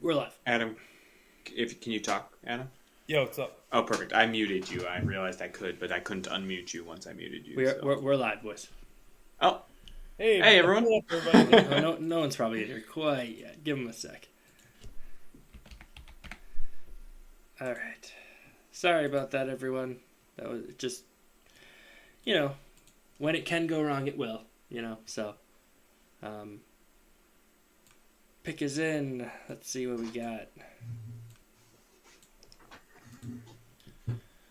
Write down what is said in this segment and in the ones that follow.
We're live. Adam, can you talk, Adam? Yo, what's up? Oh, perfect. I muted you. I realized I could, but I couldn't unmute you once I muted you. We're live, boys. Oh, Hey, Hey, everyone. what's up, everybody? No one's probably in here quite yet. Give them a sec. All right. Sorry about that, everyone. That was just, when it can go wrong, it will. So, pick is in. Let's see what we got.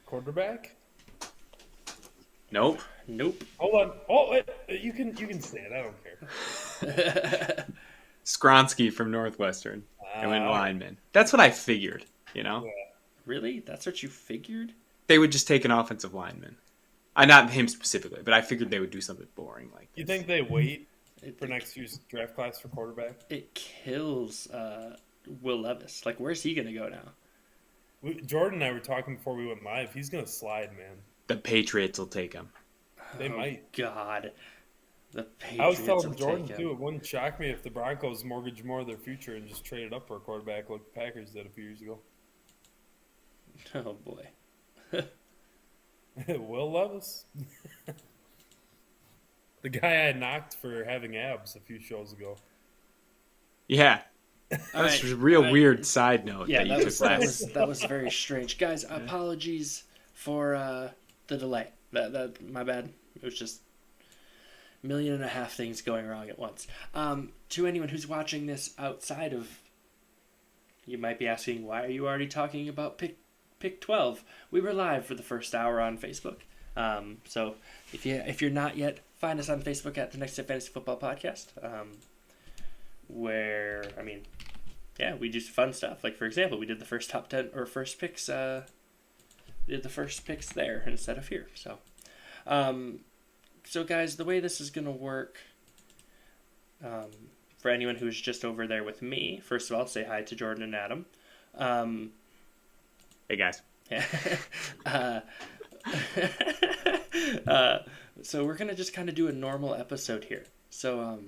Quarterback? nope. Nope. Hold on. Oh, wait, you can say it. I don't care. Skronsky from Northwestern. I went Uh, lineman. That's what I figured, Really? That's what you figured? They would just take an offensive lineman. Not him specifically, but I figured they would do something boring like this. You think they wait It, for next year's draft class for quarterback? it kills Will Levis. Like, where's he gonna go now? Jordan and I were talking before we went live. He's gonna slide, man. The Patriots will take him. They might. God, the Patriots I was telling will Jordan take too. him. It wouldn't shock me if the Broncos mortgaged more of their future and just traded up for a quarterback like the Packers did a few years ago. Oh boy. Will Levis, the guy I knocked for having abs a few shows ago. Yeah. All That's right. a real weird side note Yeah, that you that took was, last. that was very strange, guys. Apologies for the delay. That my bad. It was just 1.5 million things going wrong at once. To anyone who's watching this outside of, you might be asking, why are you already talking about Pick 12? We were live for the first hour on Facebook. So if you're not yet, find us on Facebook at the Next Step Fantasy Football Podcast. Where we do some fun stuff. Like, for example, we did the first top 10 or first picks. Did the first picks there instead of here. So guys, the way this is gonna work. For anyone who's just over there with me, first of all, say hi to Jordan and Adam. Hey, guys. So we're gonna just kind of do a normal episode here. So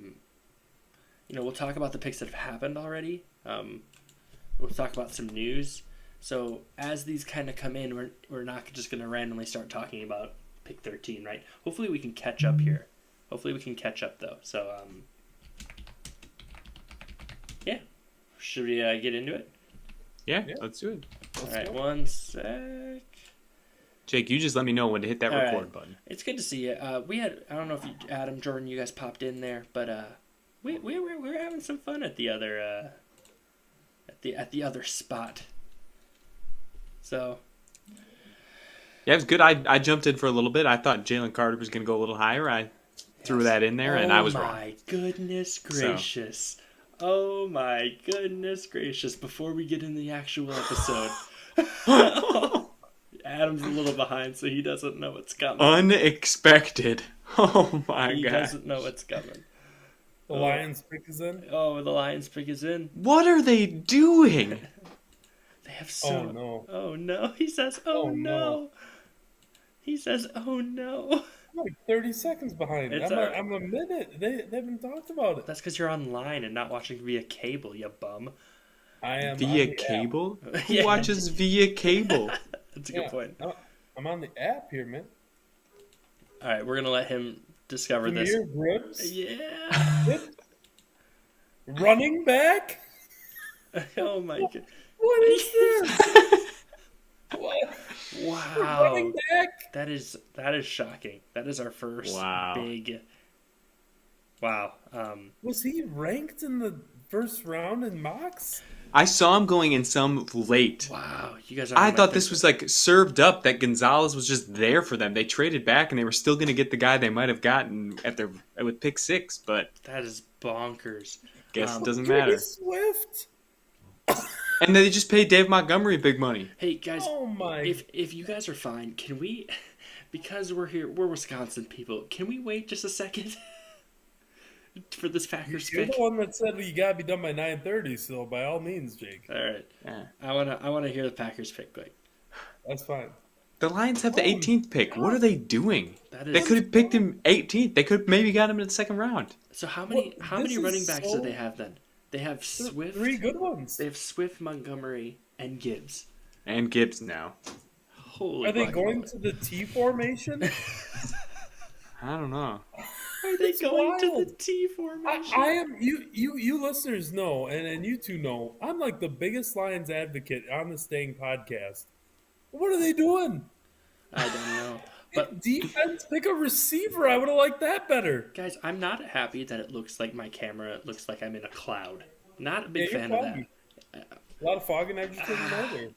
we'll talk about the picks that have happened already. We'll talk about some news. So as these kind of come in, we're not just gonna randomly start talking about pick 13, right? Hopefully we can catch up here. Hopefully we can catch up though. So yeah, should we get into it? Yeah, let's do it. All right, one sec. Jake, you just let me know when to hit that All record right. button. It's good to see you. We had, I don't know if you, Adam, Jordan, you guys popped in there, but we were having some fun at the other at the other spot. So Yeah, it was good. I jumped in for a little bit. I thought Jalen Carter was going to go a little higher. I threw that in there, and I was oh wrong. my goodness gracious! Oh my goodness gracious! Before we get in the actual episode, Adam's a little behind, so he doesn't know what's coming. Unexpected. Oh my He god. doesn't know what's coming. The Lions pick is in. Oh, the Lions pick is in. What are they doing? They have so. Oh no! Oh no! He says, "Oh, Oh, no. no. He says, "Oh no." I'm like 30 seconds behind. It's I'm a minute. They haven't talked about it. That's because you're online and not watching via cable, you bum. I am on Via the app. cable? Who Yeah. watches via cable? That's a good point. I'm on the app here, man. All right, we're gonna let him discover this. Premier Grips, Yeah. running back. Oh my god. What is this? What? Wow. Running back? That is shocking. That is our first Wow. big. Wow. Was he ranked in the first round in mocks? I saw him going in some late. Wow. You guys. Are I thought this was like served up, that Gonzalez was just there for them. They traded back and they were still going to get the guy they might have gotten with pick 6, but That is bonkers. guess it doesn't Taylor matter. Swift. And they just paid Dave Montgomery big money. Hey guys, Oh my! if you guys are fine, can we? Because we're Wisconsin people. Can we wait just a second for this Packers You're pick? the one that said you gotta be done by 9:30. So by all means, Jake, All right. Yeah. I wanna hear the Packers pick quick. that's fine. The Lions have the Oh, 18th pick. What are they doing? That They is. could have picked him 18th. They could have maybe got him in the second round. So how many This running is backs so- do they have then? They have Swift. 3 good ones. They have Swift, Montgomery, and Gibbs. And Gibbs now. Holy Are they guacamole. going to the T formation? I don't know. Are they It's going to wild. the T formation? I am you listeners know, and you two know, I'm like the biggest Lions advocate on the Staying podcast. What are they doing? I don't know. But Defense, pick a receiver. I would have liked that better. guys, I'm not happy that it looks like my camera looks like I'm in a cloud. Not a big Yeah, fan you're of that. foggy. A lot of fog and agitated over.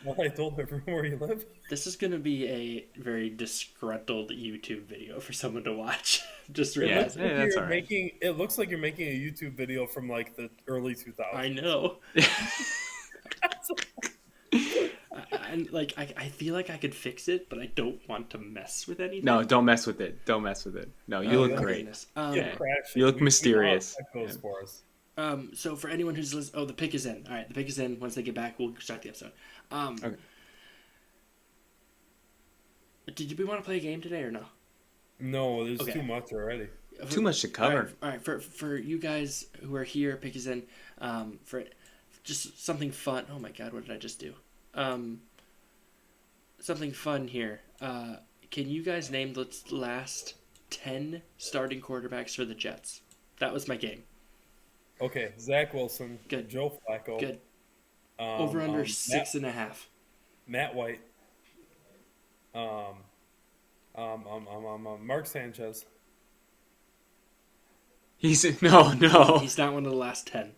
Well, I told everyone where you live. This is gonna be a very disgruntled YouTube video for someone to watch. Just It realize. looks like that's you're all right. making. It looks like you're making a YouTube video from like the early 2000s. I know. I feel like I could fix it, but I don't want to mess with anything. No, don't mess with it. Don't mess with it. No, you Oh, look my great. goodness. You're crashing. You look We mysterious. lost echoes for us. So for anyone who's listening, the pick is in. All right, the pick is in. Once they get back, we'll start the episode. Okay. Did we want to play a game today or no? No, there's Okay. too much already. Too much to cover. All right. For you guys who are here, pick is in. For just something fun. Oh my God, what did I just do? Something fun here. Can you guys name the last 10 starting quarterbacks for the Jets? That was my game. Okay, Zach Wilson, Good. Joe Flacco, Good. Over under Matt, 6.5. Matt White, Mark Sanchez. He's no. He's not one of the last 10.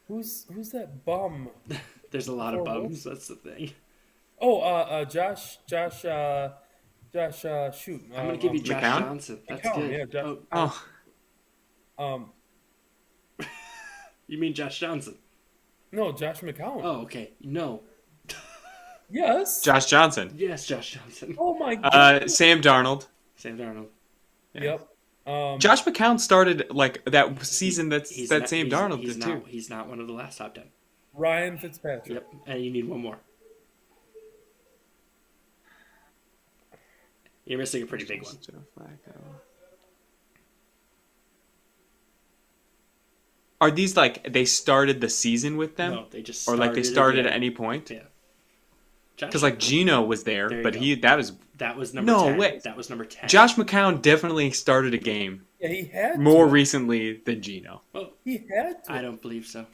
Who's that bum? There's a lot of Oh, bums. That's the thing. Oh, Josh. Shoot. I'm gonna give you Josh McCown? Johnson. That's McCown, good. yeah, Josh- Oh, Oh, you mean Josh Johnson? No, Josh McCown. Oh, okay. No. Yes. Josh Johnson. Yes, Josh Johnson. Oh my God. Sam Darnold. Sam Darnold. Yep. Josh McCown started like that season. Sam Darnold he's did not, too. He's not one of the last top 10. Ryan Fitzpatrick. Yep. And you need one more. You're missing a pretty big one. Joe Flacco. Are these like they started the season with them, No, they just or like they started again. at any point? Yeah. Josh, Because like Gino was there, There you but go. that was number No 10. way. That was number 10. Josh McCown definitely started a game Yeah, he had more to. recently than Gino. Well, He had to. I don't believe so.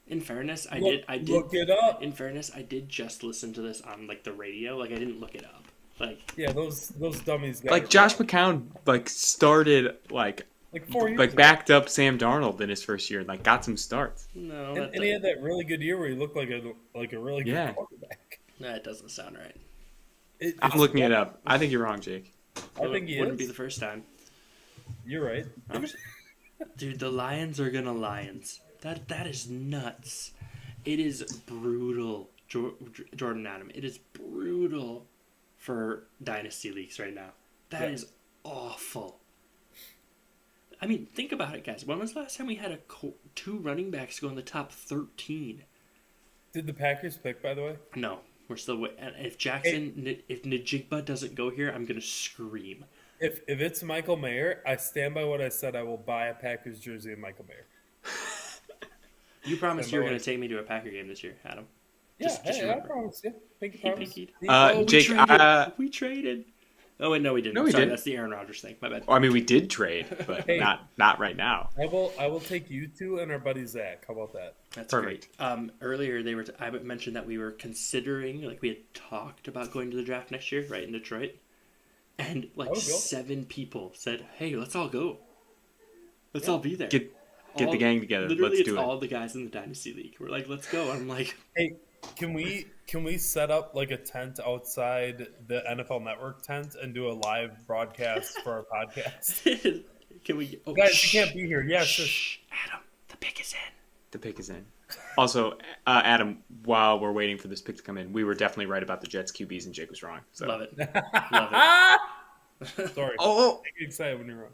In fairness, I Look it up. In fairness, I did just listen to this on like the radio. Like I didn't look it up. Like Yeah, those dummies. Got Like it Josh wrong. McCown like started like 4 years. like ago. backed up Sam Darnold in his first year and like got some starts. no, And he had that really good year where he looked like a really good Yeah. quarterback. that doesn't sound right. I'm looking it up. I think you're wrong, Jake. I think he wouldn't is. be the first time. You're right. Dude, the Lions are gonna Lions. That is nuts. It is brutal, Jordan Adam. It is brutal for dynasty leagues right now. That is awful. I mean, think about it, guys. When was the last time we had two running backs go in the top 13? Did the Packers pick, by the way? No, we're still waiting. And if if Najigba doesn't go here, I'm gonna scream. If it's Michael Mayer, I stand by what I said. I will buy a Packers jersey of Michael Mayer. You promised And you were by the gonna way- take me to a Packer game this year, Adam. Yeah, Just hey, I remember. promise you. Pinky Hey, promise. Pinky. We Jake, traded. We traded. Oh wait, no, we didn't. No, we Sorry, didn't. that's the Aaron Rodgers thing. My bad. I mean, we did trade, but Hey. not right now. I will take you two and our buddy Zach. How about that? That's Perfect. great. Earlier I mentioned that we were considering, like we had talked about going to the draft next year, right in Detroit, and like I would go. 7 people said, "Hey, let's all go. Let's all be there. Get the gang together. Literally, Let's it's do it. all the guys in the dynasty league. We're like, let's go. And I'm like, Hey, can we set up like a tent outside the NFL Network tent and do a live broadcast for our podcast? can we? Oh, Guys, shh, you can't be here. Yeah, sure. shh, Adam, the pick is in. The pick is in. Also, Adam, while we're waiting for this pick to come in, we were definitely right about the Jets QBs, and Jake was wrong. So. Love it. Love it. Sorry. Oh, I get excited when you're wrong.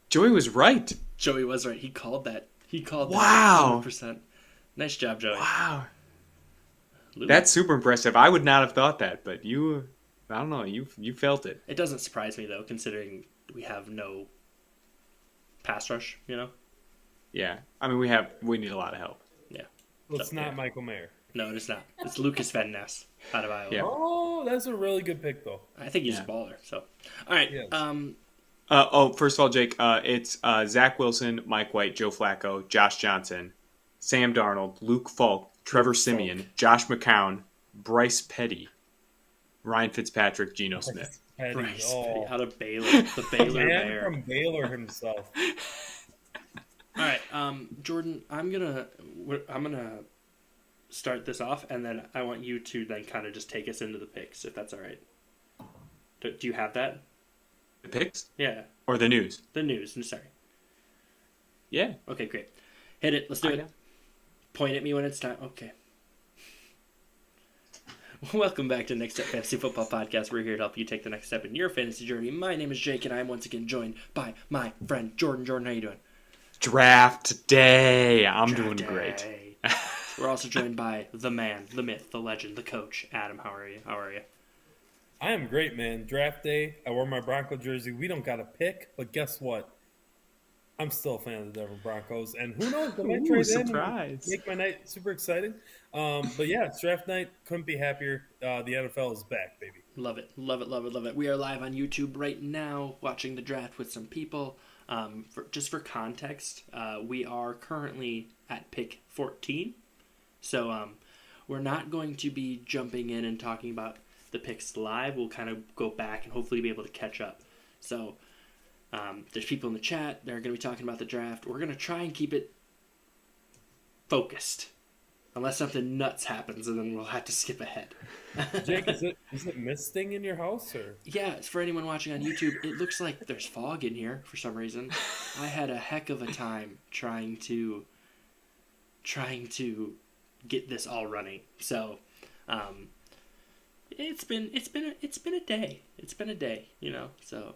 Joey was right. Joey was right. He called that. Wow. 100%. Nice job, Joey. Wow, Luke. that's super impressive. I would not have thought that, but I don't know, you felt it. It doesn't surprise me though, considering we have no pass rush. Yeah, I mean we need a lot of help. Yeah. Well, it's So, not yeah. Michael Mayer. No, it's not. It's Lucas Van Ness out of Iowa. Yeah. Oh, that's a really good pick, though. I think he's a baller. So, all right. Yes. First of all, Jake, it's Zach Wilson, Mike White, Joe Flacco, Josh Johnson, Sam Darnold, Luke Falk, Trevor Siemian, Josh McCown, Bryce Petty, Ryan Fitzpatrick, Geno Smith. Petty. Bryce Oh, Petty out of Baylor, the Baylor man Bear. from Baylor himself. All right, Jordan, I'm gonna start this off, and then I want you to then kind of just take us into the picks, if that's all right. Do you have that? The picks Yeah, or the news? the news. I'm sorry. Yeah. Okay, great. Hit it. Let's do it. know. Point at me when it's time. Okay. Welcome back to Next Step Fantasy Football Podcast. We're here to help you take the next step in your fantasy journey. My name is Jake, and I am once again joined by my friend Jordan. Jordan, how you doing? Draft day. I'm doing Draft great. day. We're also joined by the man, the myth, the legend, the coach, Adam. How are you? I am great, man. Draft day. I wore my Bronco jersey. We don't got a pick, but guess what? I'm still a fan of the Denver Broncos, and who knows? I might Ooh, trade in surprise. and make my night super exciting. But yeah, it's draft night. Couldn't be happier. The NFL is back, baby. Love it, love it, love it, love it. We are live on YouTube right now, watching the draft with some people. For context, we are currently at pick 14, so we're not going to be jumping in and talking about the picks live. We'll kind of go back and hopefully be able to catch up. So there's people in the chat. They're going to be talking about the draft. We're going to try and keep it focused, unless something nuts happens, and then we'll have to skip ahead. Jake, is it misting in your house or? Yeah, it's for anyone watching on YouTube. It looks like there's fog in here for some reason. I had a heck of a time trying to get this all running. So, it's been a day. It's been a day, So,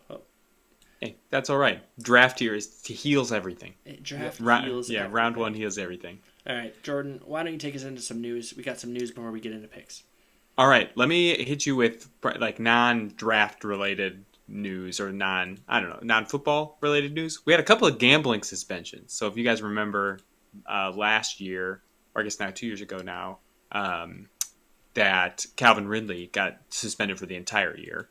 Hey, that's all right. Draft here heals everything. draft heals. Yeah, everything. round one heals everything. All right, Jordan, why don't you take us into some news? We got some news before we get into picks. All right, let me hit you with like non-draft related news or non-football related news. We had a couple of gambling suspensions. So if you guys remember last year, or I guess now 2 years ago now, that Calvin Ridley got suspended for the entire year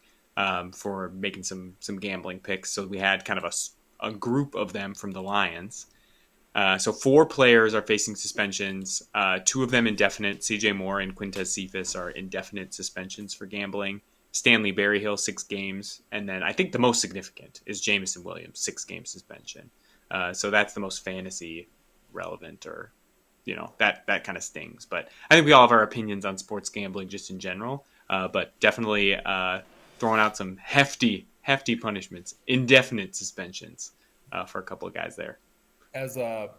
for making some gambling picks. So we had kind of a group of them from the Lions. So 4 players are facing suspensions, 2 of them indefinite. CJ Moore and Quintez Cephas are indefinite suspensions for gambling. Stanley Berryhill, 6 games. And then I think the most significant is Jameson Williams, 6-game suspension. So that's the most fantasy relevant, or, that kind of stings. But I think we all have our opinions on sports gambling just in general. But definitely throwing out some hefty punishments, indefinite suspensions for a couple of guys there. As a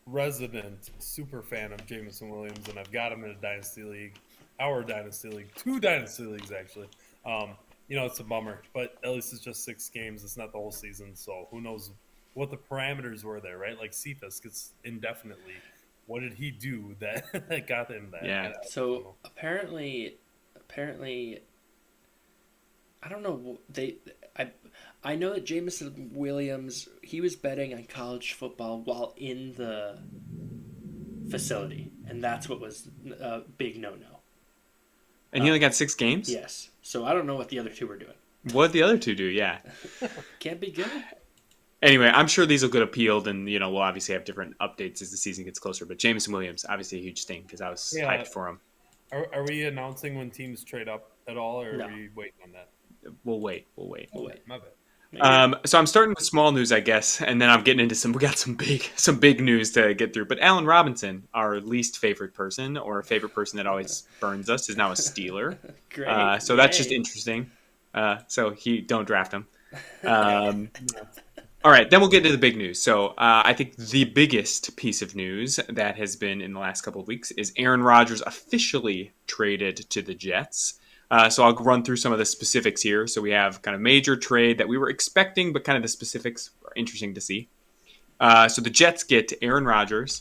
resident super fan of Jameson Williams, and I've got him in a dynasty league, 2 dynasty leagues actually. It's a bummer, but at least it's just 6 games. It's not the whole season, so who knows what the parameters were there, right? Like Cephas gets indefinitely. What did he do that got him that? Yeah. So apparently, I don't know. I know that Jameson Williams, he was betting on college football while in the facility, and that's what was a big no-no. And he only got 6 games? Yes. So I don't know what the other 2 were doing. What did the other 2 do? Yeah. Can't be good. Anyway, I'm sure these will get appealed, and we'll obviously have different updates as the season gets closer. But Jameson Williams, obviously a huge thing because I was hyped for him. Are we announcing when teams trade up at all, or No. are we waiting on that? We'll wait. My bad. So I'm starting with small news, I guess, and then I'm getting into we got some big news to get through. But Allen Robinson, our least favorite person, or a favorite person that always burns us, is now a Steeler. Great. So that's just interesting. So don't draft him. All right, then we'll get into the big news. So I think the biggest piece of news that has been in the last couple of weeks is Aaron Rodgers officially traded to the Jets. So I'll run through some of the specifics here. So we have kind of major trade that we were expecting, but kind of the specifics are interesting to see. So the Jets get Aaron Rodgers.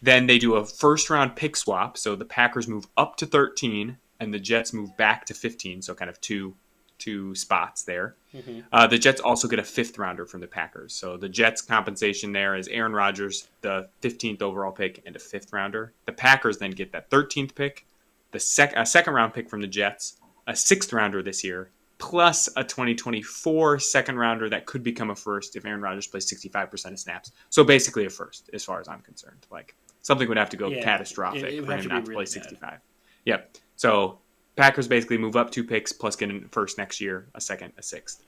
Then they do a first-round pick swap. So the Packers move up to 13, and the Jets move back to 15. So kind of two two spots there. Mm-hmm. The Jets also get a 5th rounder from the Packers. So the Jets' compensation there is Aaron Rodgers, the 15th overall pick, and a 5th rounder. The Packers then get that 13th pick, a second round pick from the Jets, a 6th rounder this year, plus a 2024 second rounder that could become a first if Aaron Rodgers plays 65% of snaps. So basically a first, as far as I'm concerned. Like something would have to go catastrophic it would for have him to be not to really play bad. 65. Yep. So Packers basically move up 2 picks plus get a first next year, a second, a 6th.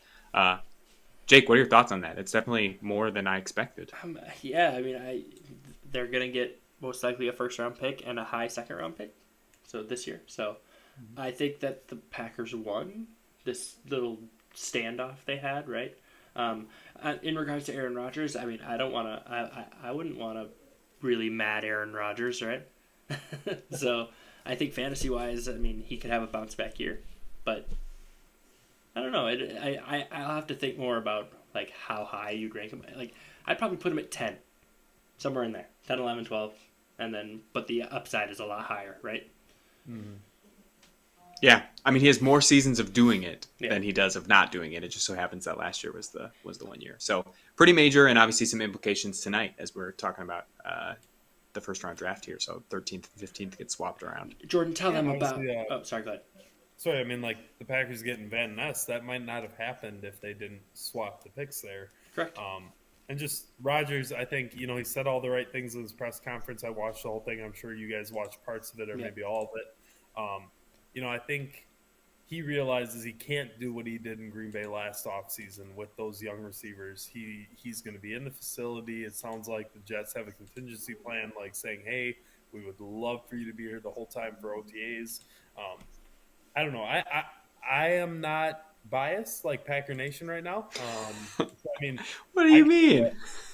Jake, what are your thoughts on that? It's definitely more than I expected. Yeah, I mean, they're gonna get most likely a first round pick and a high second round pick. So this year, I think that the Packers won this little standoff they had, right? In regards to Aaron Rodgers, I mean, I wouldn't want to really mad Aaron Rodgers, right? So I think fantasy wise, I mean, he could have a bounce back year, but I don't know. I'll have to think more about like how high you'd rank him. Like I'd probably put him at 10, somewhere in there, 10, 11, 12, and then but the upside is a lot higher, right? Mm-hmm. Yeah, I mean, he has more seasons of doing it than he does of not doing it. It just so happens that last year was the 1 year. So pretty major, and obviously some implications tonight as we're talking about the first round draft here. So 13th and 15th get swapped around. Jordan, tell them about. Obviously, Sorry, go ahead. Sorry, I mean, like the Packers getting Van Ness, that might not have happened if they didn't swap the picks there. Correct. And just Rodgers, I think, he said all the right things in his press conference. I watched the whole thing. I'm sure you guys watched parts of it or maybe all of it. I think he realizes he can't do what he did in Green Bay last offseason with those young receivers. He's going to be in the facility. It sounds like the Jets have a contingency plan, like saying, hey, we would love for you to be here the whole time for OTAs. I don't know. I am not biased like Packer Nation right now. I mean, what do you mean?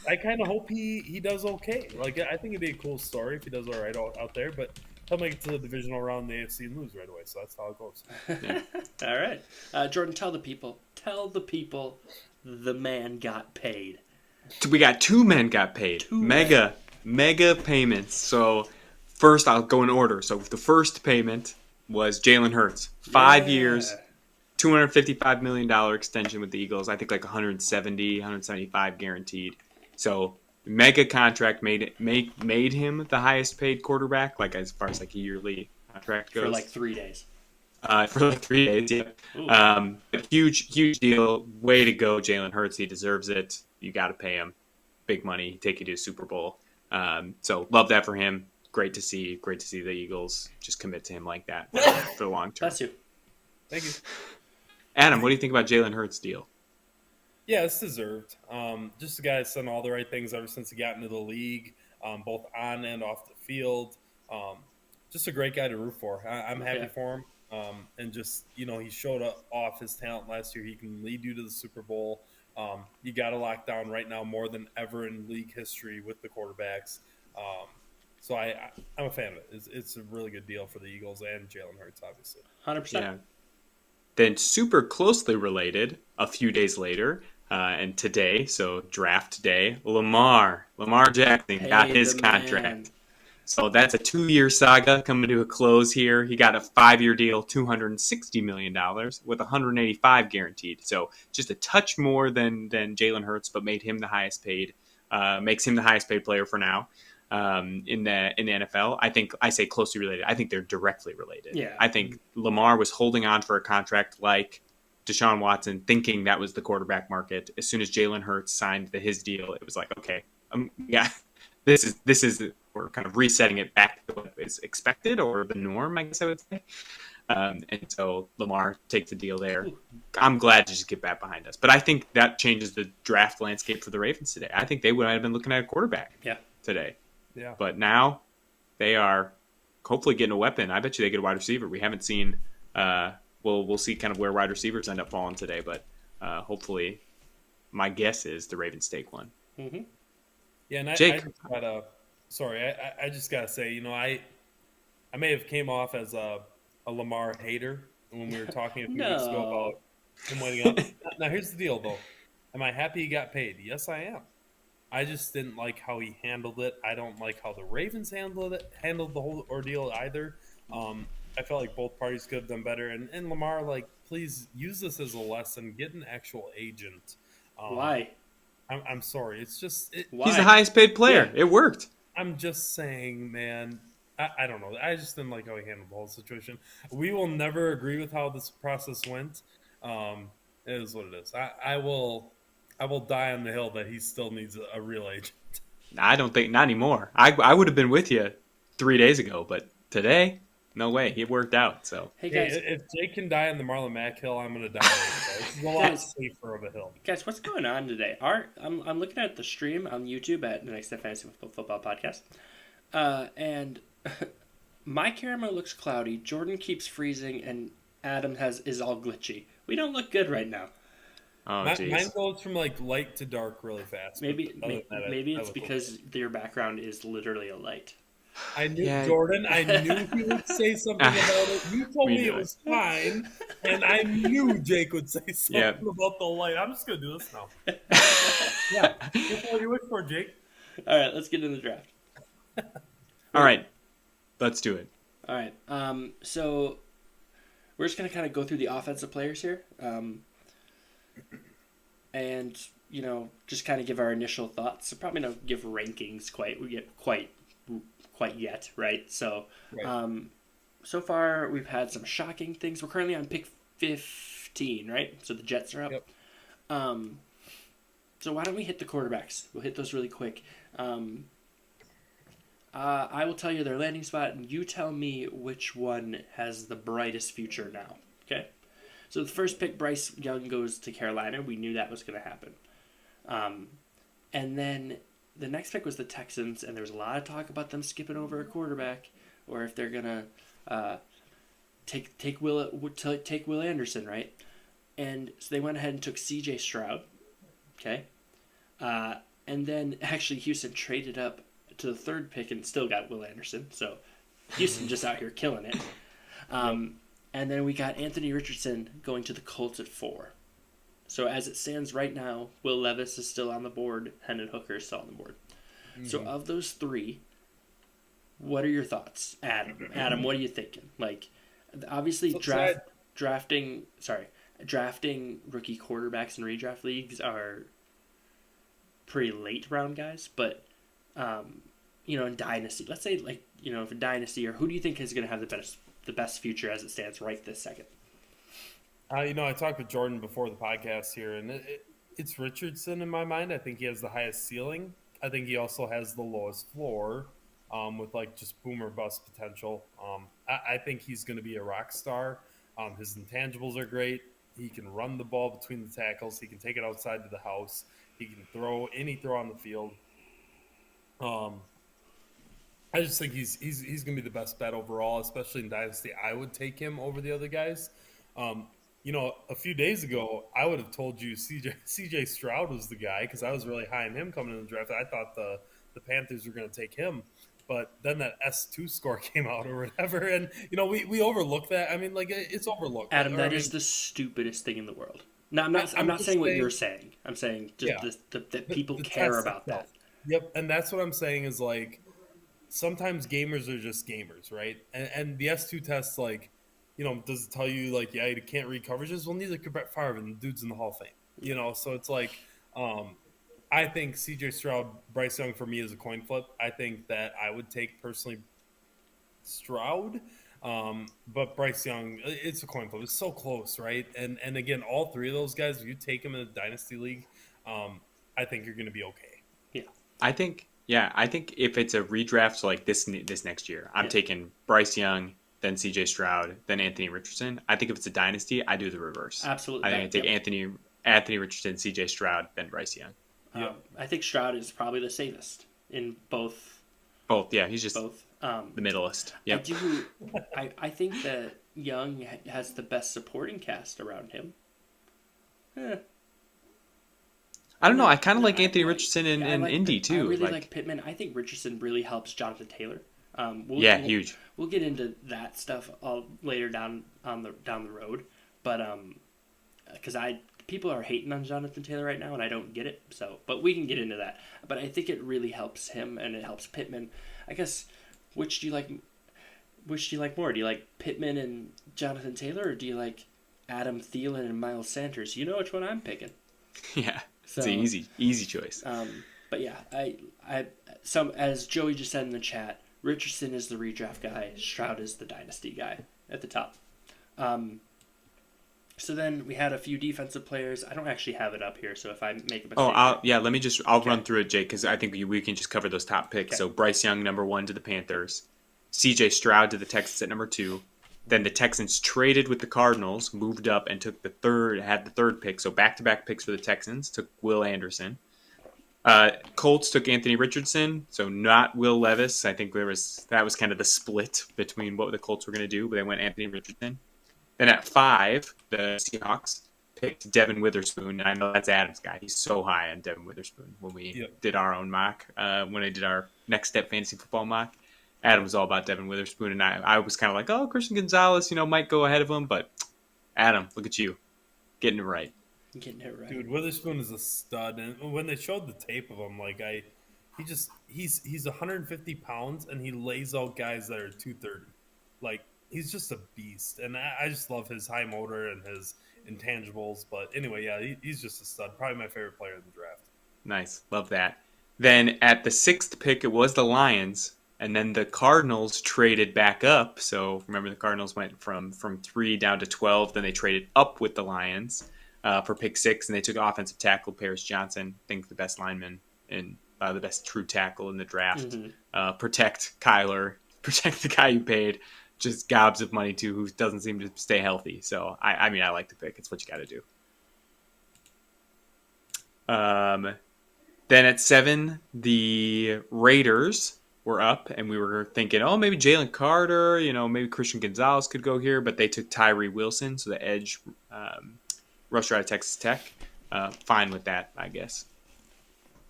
I kind of hope he does okay. Like, I think it'd be a cool story if he does all right out there, but he'll make it to the divisional round in the AFC and lose right away. So that's how it goes. Yeah. All right. Jordan, tell the people the man got paid. We got 2 men got paid. Mega payments. So first I'll go in order. So the first payment was Jalen Hurts. 5 years, $255 million extension with the Eagles. I think like 175 guaranteed. So mega contract made him the highest paid quarterback, like as far as like a yearly contract goes. For like 3 days. For like 3 days, yeah. But huge deal. Way to go, Jalen Hurts. He deserves it. You got to pay him big money. Take you to a Super Bowl. So love that for him. Great to see the Eagles just commit to him like that for the long term. Bless you. Thank you. Adam, what do you think about Jalen Hurts' deal? Yeah, it's deserved. Just a guy that's done all the right things ever since he got into the league, both on and off the field. Just a great guy to root for. I'm happy for him. And just, he showed off his talent last year. He can lead you to the Super Bowl. You got to lock down right now more than ever in league history with the quarterbacks. So I'm a fan of it. It's a really good deal for the Eagles and Jalen Hurts, obviously. 100%. Yeah. Then super closely related, a few days later, and today, so draft day, Lamar Jackson got his contract. Man. So that's a 2-year saga coming to a close here. He got a 5-year deal, $260 million with $185 guaranteed. So just a touch more than Jalen Hurts, but made him the highest paid. Makes him the highest paid player for now in the NFL. I say closely related. I think they're directly related. Yeah. I think Lamar was holding on for a contract like Deshaun Watson, thinking that was the quarterback market. As soon as Jalen Hurts signed his deal, it was like, okay, this is we're kind of resetting it back to what is expected or the norm, I guess I would say. And so Lamar takes the deal there. I'm glad to just get that behind us. But I think that changes the draft landscape for the Ravens today. I think they would have been looking at a quarterback today. Yeah. But now they are hopefully getting a weapon. I bet you they get a wide receiver. We haven't seen we'll see kind of where wide receivers end up falling today, but hopefully my guess is the Ravens take one. Mm-hmm. Yeah, and Jake. I just gotta say, I may have came off as a Lamar hater when we were talking a few weeks ago about him waiting up. Now here's the deal, though. Am I happy he got paid? Yes, I am. I just didn't like how he handled it. I don't like how the Ravens handled the whole ordeal either. I felt like both parties could have done better. And Lamar, like, please use this as a lesson. Get an actual agent. Why? I'm sorry. It's just Why? He's the highest paid player. Yeah. It worked. I'm just saying, man. I don't know. I just didn't like how he handled the whole situation. We will never agree with how this process went. It is what it is. I will die on the hill that he still needs a real agent. I don't think, not anymore. I would have been with you 3 days ago, but today, no way. It worked out. So Hey guys, If Jake can die on the Marlon Mack hill, I'm going to die. It's a lot safer of a hill. guys, what's going on today? I'm looking at the stream on YouTube at the Next Step Fantasy Football Podcast, and my camera looks cloudy. Jordan keeps freezing, and Adam is all glitchy. We don't look good right now. oh Mine jeez. goes from like light to dark really fast. Maybe Other than that, maybe I it's look because your background is literally a light. I knew Yeah. Jordan. I knew he would say something about it. You told We me knew it it. was fine, and I knew Jake would say something Yep. about the light. I'm just gonna do this now. Yeah, that's what you wish for, Jake. All right, let's get into the draft. All right, let's do it. All right. So we're just gonna kind of go through the offensive players here, and just kind of give our initial thoughts. So probably not give rankings quite yet, right? So, Right. so far we've had some shocking things. We're currently on pick 15, right? So the Jets are up. Yep. So why don't we hit the quarterbacks? We'll hit those really quick. I will tell you their landing spot, and you tell me which one has the brightest future now. Okay? So the first pick, Bryce Young goes to Carolina. We knew that was going to happen. And then the next pick was the Texans, and there was a lot of talk about them skipping over a quarterback, or if they're going to take Will Anderson, right? And so they went ahead and took C.J. Stroud. Okay? And then actually Houston traded up to the third pick and still got Will Anderson. So Houston just out here killing it. And then we got Anthony Richardson going to the Colts at 4. So as it stands right now, Will Levis is still on the board. Hendon Hooker is still on the board. Mm-hmm. So of those three, what are your thoughts, Adam? Adam, what are you thinking? Like, obviously drafting rookie quarterbacks in redraft leagues are pretty late round guys, but in dynasty, let's say if a dynasty, or who do you think is going to have the best future as it stands right this second? I talked with Jordan before the podcast here, and it's Richardson in my mind. I think he has the highest ceiling. I think he also has the lowest floor, with like just boom or bust potential. I think he's going to be a rock star. His intangibles are great. He can run the ball between the tackles. He can take it outside to the house. He can throw any throw on the field. I just think he's going to be the best bet overall, especially in Dynasty. I would take him over the other guys. A few days ago, I would have told you CJ Stroud was the guy because I was really high on him coming in the draft. I thought the Panthers were going to take him. But then that S2 score came out or whatever, and we overlooked that. I mean, like it's overlooked. Adam, that is the stupidest thing in the world. No, I'm not saying what you're saying. I'm saying just that people care about that. Yep, and that's what I'm saying is like sometimes gamers are just gamers, right? And the S2 test, like, does it tell you like, yeah, you can't read coverages? Well, neither could Brett Favre, and the dude's in the Hall of Fame. So it's like, I think C.J. Stroud, Bryce Young for me is a coin flip. I think that I would take personally Stroud, but Bryce Young, it's a coin flip. It's so close, right? And again, all three of those guys, if you take them in a dynasty league, I think you're going to be okay. Yeah, I think if it's a redraft, so like this next year, I'm taking Bryce Young, then C.J. Stroud, then Anthony Richardson. I think if it's a dynasty, I do the reverse. Absolutely, I think I take Anthony Richardson, C.J. Stroud, then Bryce Young. I think Stroud is probably the safest in both. Both, yeah, he's just both. The middleist. Yep. I think that Young has the best supporting cast around him. I don't know. I kind of like Anthony Richardson in Indy too. I really like Pittman. I think Richardson really helps Jonathan Taylor. Huge. We'll get into that stuff later down the road, but because people are hating on Jonathan Taylor right now, and I don't get it. So, but we can get into that. But I think it really helps him, and it helps Pittman. I guess, which do you like? which do you like more? Do you like Pittman and Jonathan Taylor, or do you like Adam Thielen and Miles Sanders? You know which one I'm picking. Yeah, So, it's an easy choice. But yeah, some as Joey just said in the chat, Richardson is the redraft guy, Stroud is the dynasty guy at the top. So then we had a few defensive players. I don't actually have it up here, so if I make a mistake... I'll run through it, Jake, because I think we can just cover those top picks. Okay. So Bryce Young, number 1 to the Panthers. C.J. Stroud to the Texans at number 2. Then the Texans traded with the Cardinals, moved up, and had the third pick. So back-to-back picks for the Texans, took Will Anderson. Colts took Anthony Richardson, so not Will Levis. I think that was kind of the split between what the Colts were going to do, but they went Anthony Richardson. Then at 5, the Seahawks picked Devin Witherspoon. And I know that's Adam's guy. He's so high on Devin Witherspoon when we did our own mock. When I did our Next Step Fantasy Football mock, Adam was all about Devin Witherspoon. And I was kind of like, oh, Christian Gonzalez, might go ahead of him. But Adam, look at you. Getting it right. Getting it right. Dude, Witherspoon is a stud. And when they showed the tape of him, he's 150 pounds and he lays out guys that are 230. He's just a beast, and I just love his high motor and his intangibles. But anyway, yeah, he's just a stud. Probably my favorite player in the draft. Nice. Love that. Then at the 6th pick, it was the Lions, and then the Cardinals traded back up. So remember, the Cardinals went from 3 down to 12. Then they traded up with the Lions for pick 6, and they took offensive tackle Paris Johnson, I think the best lineman and the best true tackle in the draft. Mm-hmm. Protect Kyler. Protect the guy you paid just gobs of money to, who doesn't seem to stay healthy. So I like the pick. It's what you got to do. Then at 7, the Raiders were up, and we were thinking, oh, maybe Jalen Carter, maybe Christian Gonzalez could go here, but they took Tyree Wilson, so the edge rusher out of Texas Tech. Fine with that, I guess.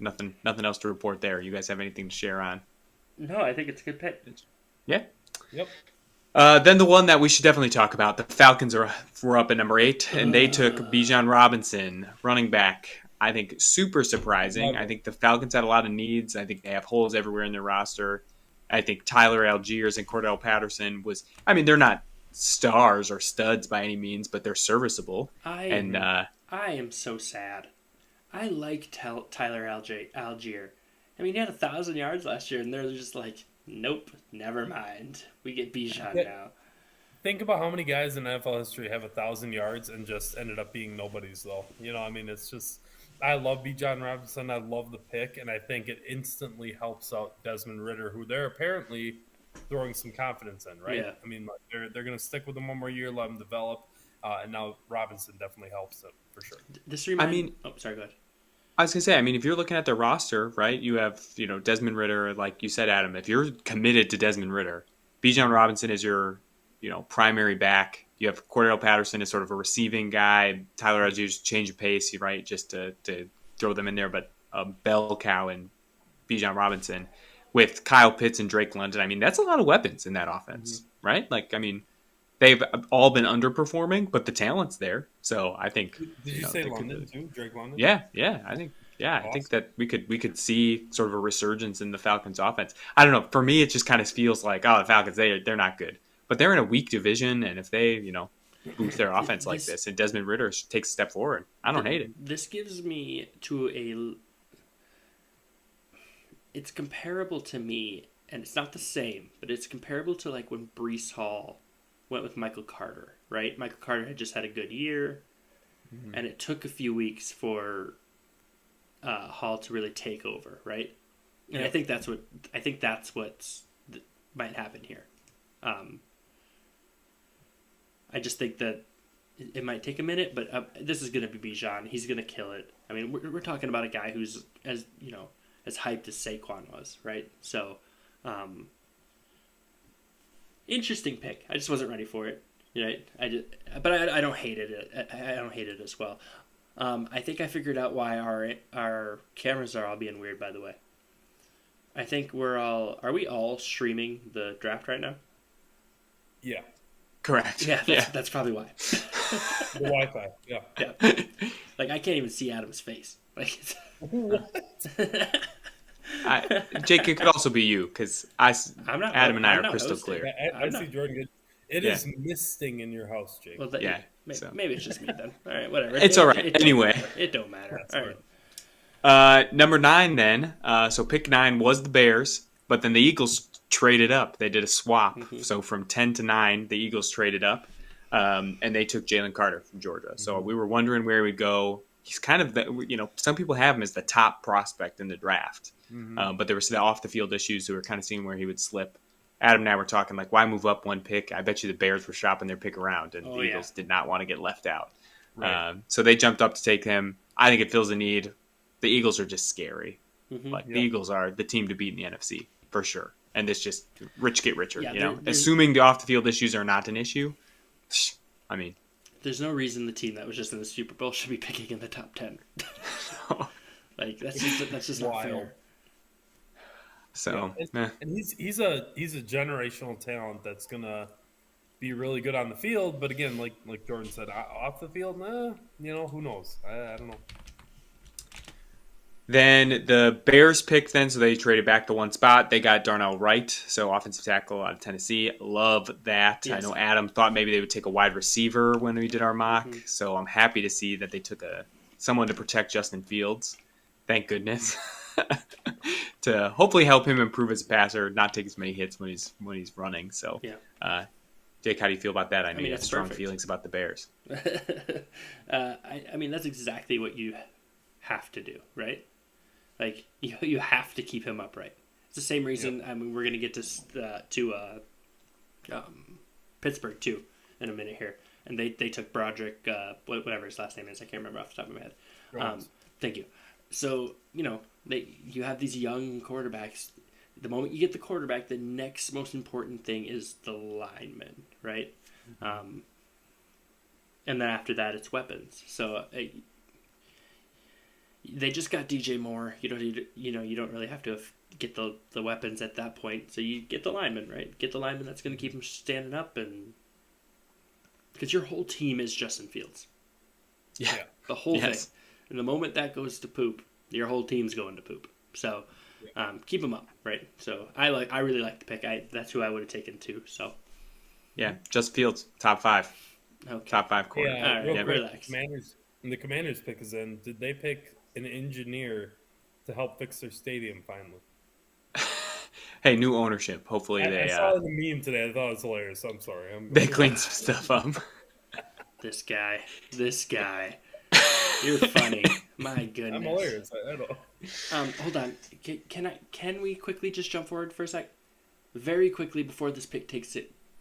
Nothing else to report there. You guys have anything to share on? No, I think it's a good pick. Yeah. Yep. Then the one that we should definitely talk about, the Falcons were up at number 8, and they took Bijan Robinson, running back. I think super surprising. I think the Falcons had a lot of needs. I think they have holes everywhere in their roster. I think Tyler Algiers and Cordell Patterson they're not stars or studs by any means, but they're serviceable. I am so sad. I like Tyler Algier. He had 1,000 yards last year, and they're just like, nope, never mind. We get Bijan now. Think about how many guys in NFL history have 1,000 yards and just ended up being nobodies, though. It's just, I love Bijan Robinson. I love the pick, and I think it instantly helps out Desmond Ridder, who they're apparently throwing some confidence in, right? Yeah. They're going to stick with him one more year, let him develop, and now Robinson definitely helps them for sure. Sorry, go ahead. I was going to say, if you're looking at their roster, right, you have, Desmond Ridder, like you said, Adam, if you're committed to Desmond Ridder, Bijan Robinson is your, primary back. You have Cordell Patterson as sort of a receiving guy. Tyler Algiers, change of pace, right, just to throw them in there. But bell cow and Bijan Robinson with Kyle Pitts and Drake London. That's a lot of weapons in that offense, right? They've all been underperforming, but the talent's there. So I think. Did you say London too? Drake London? Yeah. I think. Yeah, awesome. I think that we could see sort of a resurgence in the Falcons' offense. I don't know. For me, it just kind of feels like, the Falcons, they're not good, but they're in a weak division, and if they boost their offense like this, and Desmond Ridder takes a step forward, I don't hate it. This gives me it's comparable to me, and it's not the same, but it's comparable to like when Breece Hall went with Michael Carter, right? Michael Carter had just had a good year, and it took a few weeks for Hall to really take over, right? And I think that's what might happen here. I just think that it might take a minute, but this is going to be Bijan. He's going to kill it. We're talking about a guy who's as hyped as Saquon was, right? So, interesting pick. I just wasn't ready for it, right? But I don't hate it. I don't hate it as well. I think I figured out why our cameras are all being weird, by the way. I think are we all streaming the draft right now? Yeah. Correct. Yeah, that's probably why. The Wi-Fi, yeah. I can't even see Adam's face. What? Jake, it could also be you because Adam and I I'm are not crystal hosting. clear. I see Jordan good. It Yeah. is misting in your house, Jake. Well, Yeah, maybe, so. maybe it's just me then. All right, whatever. It's all right. It don't Anyway. matter. It don't matter. That's All right. Number 9 then. So pick 9 was the Bears, but then the Eagles traded up. They did a swap. Mm-hmm. So from 10 to 9, the Eagles traded up, and they took Jalen Carter from Georgia. So we were wondering where he'd go. He's kind of some people have him as the top prospect in the draft, but there were the off the field issues. So we were kind of seeing where he would slip. Adam and I were talking like, why move up one pick? I bet you the Bears were shopping their pick around, and the Eagles did not want to get left out. Right. So they jumped up to take him. I think it fills a need. The Eagles are just scary. Like the Eagles are the team to beat in the NFC for sure. And it's just rich get richer. Yeah, assuming the off the field issues are not an issue. I mean, there's no reason the team that was just in the Super Bowl should be picking in the top 10. Like that's just not fair. So and he's a generational talent that's gonna be really good on the field, but again, like Jordan said, off the field, who knows? I don't know. Then the Bears picked so they traded back to one spot. They got Darnell Wright, so offensive tackle out of Tennessee. Love that. Yes. I know Adam thought maybe they would take a wide receiver when we did our mock, so I'm happy to see that they took someone to protect Justin Fields. Thank goodness. To hopefully help him improve as a passer, not take as many hits when he's running. So, Jake, how do you feel about that? I know you have strong feelings about the Bears. I mean, that's exactly what you have to do, right? Like you have to keep him upright. It's the same reason. I mean, we're going to get to Pittsburgh too in a minute here, and they took Broderick, whatever his last name is. I can't remember off the top of my head. Thank you. So you have these young quarterbacks. The moment you get the quarterback, the next most important thing is the lineman, right? And then after that, it's weapons. So they just got DJ Moore. You don't really have to get the weapons at that point. So you get the lineman, right? Get the lineman that's going to keep him standing up, and because your whole team is Justin Fields. Yeah, the whole thing. And the moment that goes to poop, your whole team's going to poop. So keep them up, right? So I really like the pick. That's who I would have taken too. So Justin Fields, top 5. Okay. Top 5 quarterback. Yeah, All right, relax. The Commanders pick is in. Did they pick an engineer to help fix their stadium finally? Hey, new ownership. Hopefully I saw the meme today. I thought it was hilarious. So I'm sorry. They cleaned some stuff up. This guy. You're funny. My goodness. I'm hilarious. I know. Hold on. Can we quickly just jump forward for a sec? Very quickly before this pick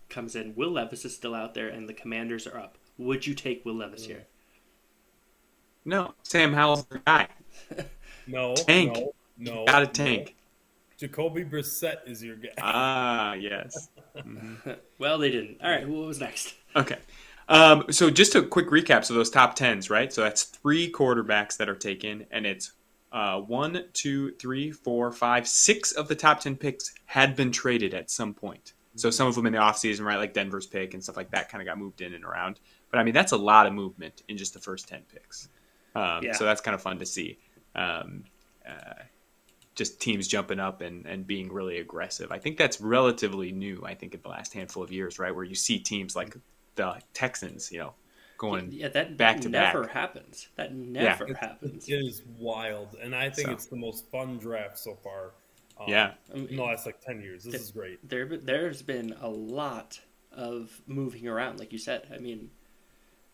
comes in, Will Levis is still out there and the Commanders are up. Would you take Will Levis here? No. Sam Howell's the guy. No. Tank. No. You got a tank. Jacoby Brissett is your guy. Ah, yes. Well, they didn't. All right, what was next? Okay. So just a quick recap. So those top 10s, right? So that's 3 quarterbacks that are taken, and it's 1, 2, 3, 4, 5, 6 of the top 10 picks had been traded at some point. So some of them in the offseason, right, like Denver's pick and stuff like that kind of got moved in and around. But, I mean, that's a lot of movement in just the first 10 picks. So that's kind of fun to see. Just teams jumping up and being really aggressive. I think that's relatively new, I think, in the last handful of years, right, where you see teams like the Texans, going that back to back. never happens. That never happens. It is wild, and I think it's the most fun draft so far. In the last 10 years, this is great. There's been a lot of moving around, like you said. I mean,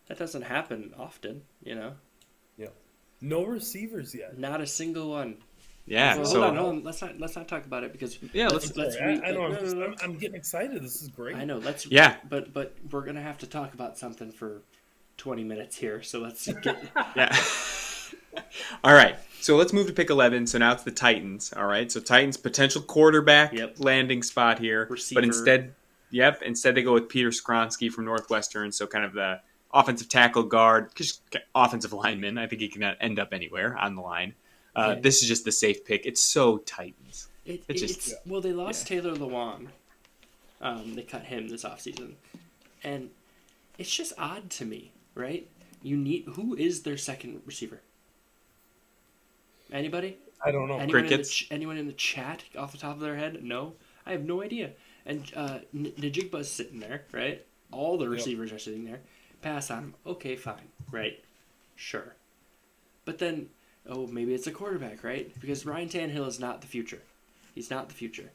that doesn't happen often, Yeah. No receivers yet. Not a single one. Yeah. Well, so hold on. Let's not talk about it because I'm getting excited. This is great. I know. But we're gonna have to talk about something for 20 minutes here. So let's get. Yeah. All right. So let's move to pick 11. So now it's the Titans. All right. So Titans potential quarterback landing spot here, receiver. But instead they go with Peter Skronsky from Northwestern. So kind of the offensive tackle guard, just offensive lineman. I think he can end up anywhere on the line. This is just the safe pick. It's so Titans. Well, they lost Taylor Lewan. They cut him this offseason. And it's just odd to me, right? Who is their second receiver? Anybody? I don't know. Crickets? Anyone in the chat off the top of their head? No, I have no idea. And Najigba's sitting there, right? All the receivers are sitting there. Pass on him. Okay, fine, right? Sure. But then, maybe it's a quarterback, right? Because Ryan Tannehill is not the future. He's not the future.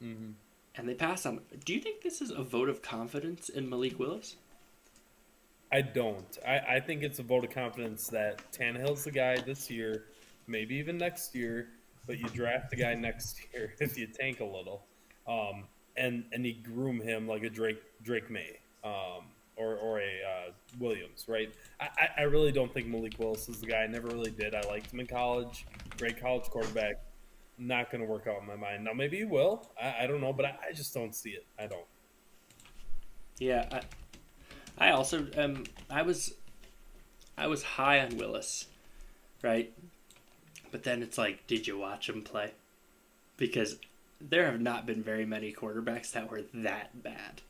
Mm-hmm. And they pass on him. Do you think this is a vote of confidence in Malik Willis? I don't. I think it's a vote of confidence that Tannehill's the guy this year, maybe even next year, but you draft the guy next year if you tank a little, and you groom him like a Drake May, or a Williams, right? I really don't think Malik Willis is the guy. I never really did. I liked him in college. Great college quarterback. Not going to work out in my mind. Now maybe he will. I don't know, but I just don't see it. I don't. Yeah, I also I was high on Willis, right? But then it's like, did you watch him play? Because there have not been very many quarterbacks that were that bad.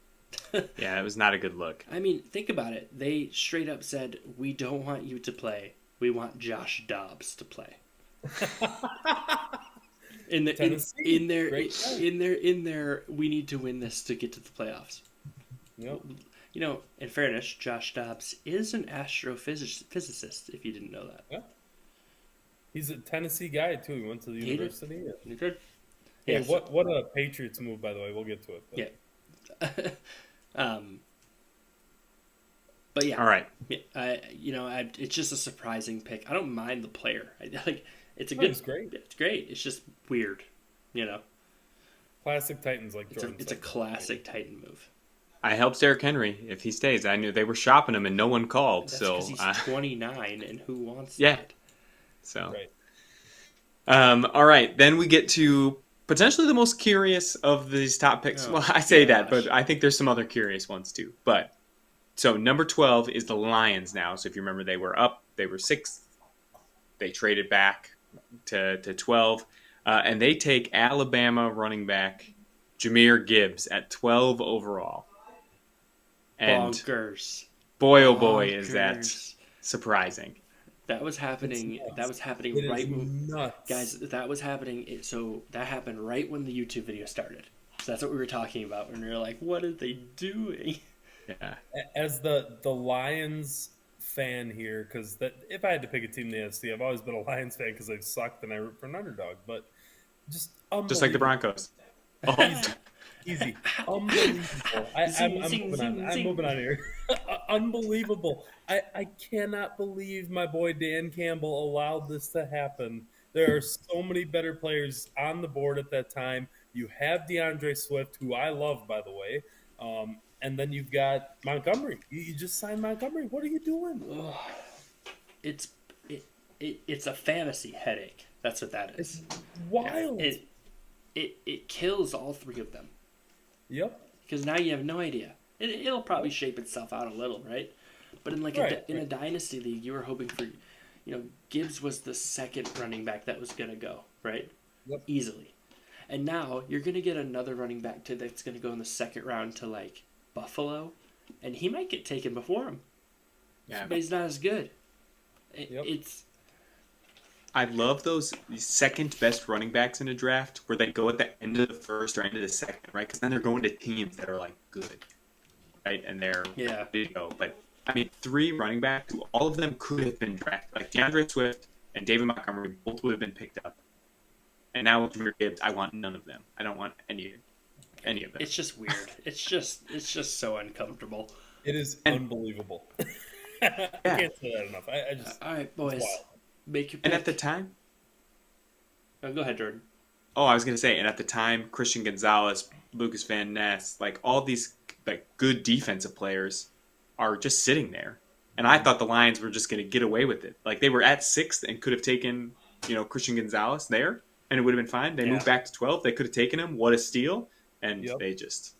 Yeah, it was not a good look. I mean, think about it. They straight up said, "We don't want you to play. We want Josh Dobbs to play." in their we need to win this to get to the playoffs. Yep. You know, in fairness, Josh Dobbs is an astrophysicist, if you didn't know that. Yeah. He's a Tennessee guy, too. He went to the university. You good? Hey, Yeah, what a Patriots move, by the way. We'll get to it. But. Yeah. But yeah. All right. It's just a surprising pick. I don't mind the player. It's It's great. It's great. It's just weird, you know. Classic Titans, like Jordan It's a said. classic Titan move. I helped Derrick Henry if he stays. I knew they were shopping him and no one called. That's so because he's 29, and who wants yeah. that? So Right. all right. Then we get to potentially the most curious of these top picks. Oh, Well, I say that, gosh. but I think there's some other curious ones too. But so number 12 is the Lions now. So if you remember, they were up. They were 6th. They traded back to 12. And they take Alabama running back Jahmyr Gibbs at 12 overall. And Bonkers. boy, oh boy, is that Bonkers. surprising. That was happening. It's nuts. That was happening It right is when, nuts. guys. That was happening. So that happened right when the YouTube video started. So that's what we were talking about when we were like, "What are they doing?" Yeah. As the Lions fan here, because if I had to pick a team in the AFC, I've always been a Lions fan because they've sucked and I root for an underdog. But just Just like the Broncos. Easy. Unbelievable. I'm Zing, moving zing, on. I'm zing. moving on here. Unbelievable. I cannot believe my boy Dan Campbell allowed this to happen. There are so many better players on the board at that time. You have DeAndre Swift, who I love, by the way. And then you've got Montgomery. You just signed Montgomery. What are you doing? It's a fantasy headache. That's what that is. It's wild. It kills all three of them Yep. because now you have no idea. It'll probably shape itself out a little, right? But in a dynasty league, you were hoping for, Gibbs was the second running back that was gonna go, right? Yep. Easily. And now you're gonna get another running back that's gonna go in the second round to like Buffalo, and he might get taken before him. Yeah. But he's not as good. Yep. I love those second best running backs in a draft where they go at the end of the first or end of the second, right? Because then they're going to teams that are like good, right? And they're ready to go. But I mean, 3 running backs, all of them could have been drafted. Like DeAndre Swift and David Montgomery both would have been picked up. And now with Jahmyr Gibbs, I want none of them. I don't want any of them. It's just weird. it's just so uncomfortable. It is unbelievable. I can't say that enough. I just All right, boys, wild. make your pick. And at the time, go ahead, Jordan. I was going to say, and at the time, Christian Gonzalez, Lucas Van Ness, like all these like good defensive players are just sitting there. And I thought the Lions were just going to get away with it. Like they were at 6th and could have taken, Christian Gonzalez there, and it would have been fine. They moved back to 12. They could have taken him. What a steal. And they just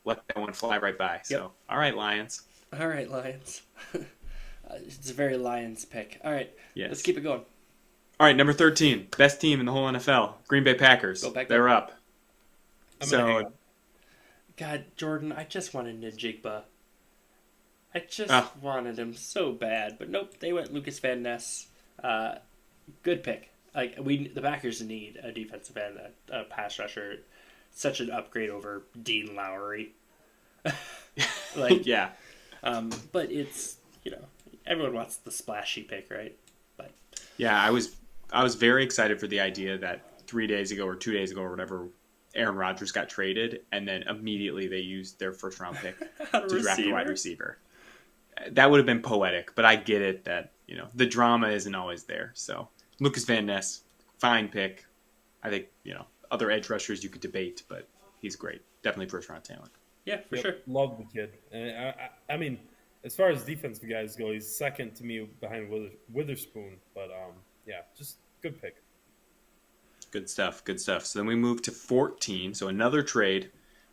let that one fly right by. So, all right, Lions. All right, Lions. It's a very Lions pick. All right, Yes. let's keep it going. All right, number 13, best team in the whole NFL, Green Bay Packers. Go back They're up. up. I'm gonna hang So, up. God, Jordan, I just wanted Najigba. I just wanted him so bad, but nope, they went Lucas Van Ness. Good pick. Like the Packers need a defensive end, a pass rusher, such an upgrade over Dean Lowry. Like, Yeah. but it's everyone wants the splashy pick, right? But Yeah, I was very excited for the idea that 3 days ago or 2 days ago or whatever, Aaron Rodgers got traded, and then immediately they used their first round pick to draft a wide receiver. That would have been poetic, but I get it that the drama isn't always there. So Lucas Van Ness, fine pick. I think other edge rushers you could debate, but he's great. Definitely first round talent. Yeah, for sure. Love the kid. And I mean, as far as defensive guys go, he's second to me behind Witherspoon. But yeah, just good pick. Good stuff. Good stuff. So then we move to 14. So another trade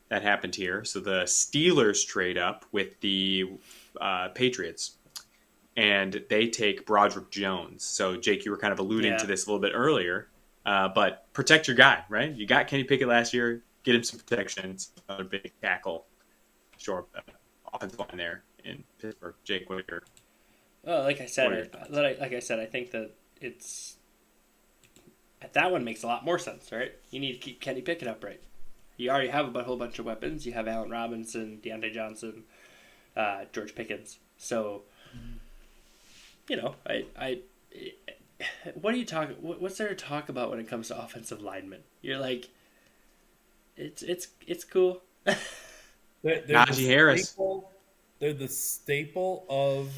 that happened here. So the Steelers trade up with the Patriots, and they take Broderick Jones. So Jake, you were kind of alluding to this a little bit earlier, but protect your guy, right? You got Kenny Pickett last year. Get him some protection. It's another big tackle. Shore up the offensive line there in Pittsburgh. Jake, what are your... Like I said, I think that that one makes a lot more sense, right? You need to keep Kenny Pickett upright. You already have a whole bunch of weapons. You have Allen Robinson, Deontay Johnson, George Pickens. So, what are you talking? What's there to talk about when it comes to offensive linemen? You're like, it's cool. They're Najee Harris. They're the staple of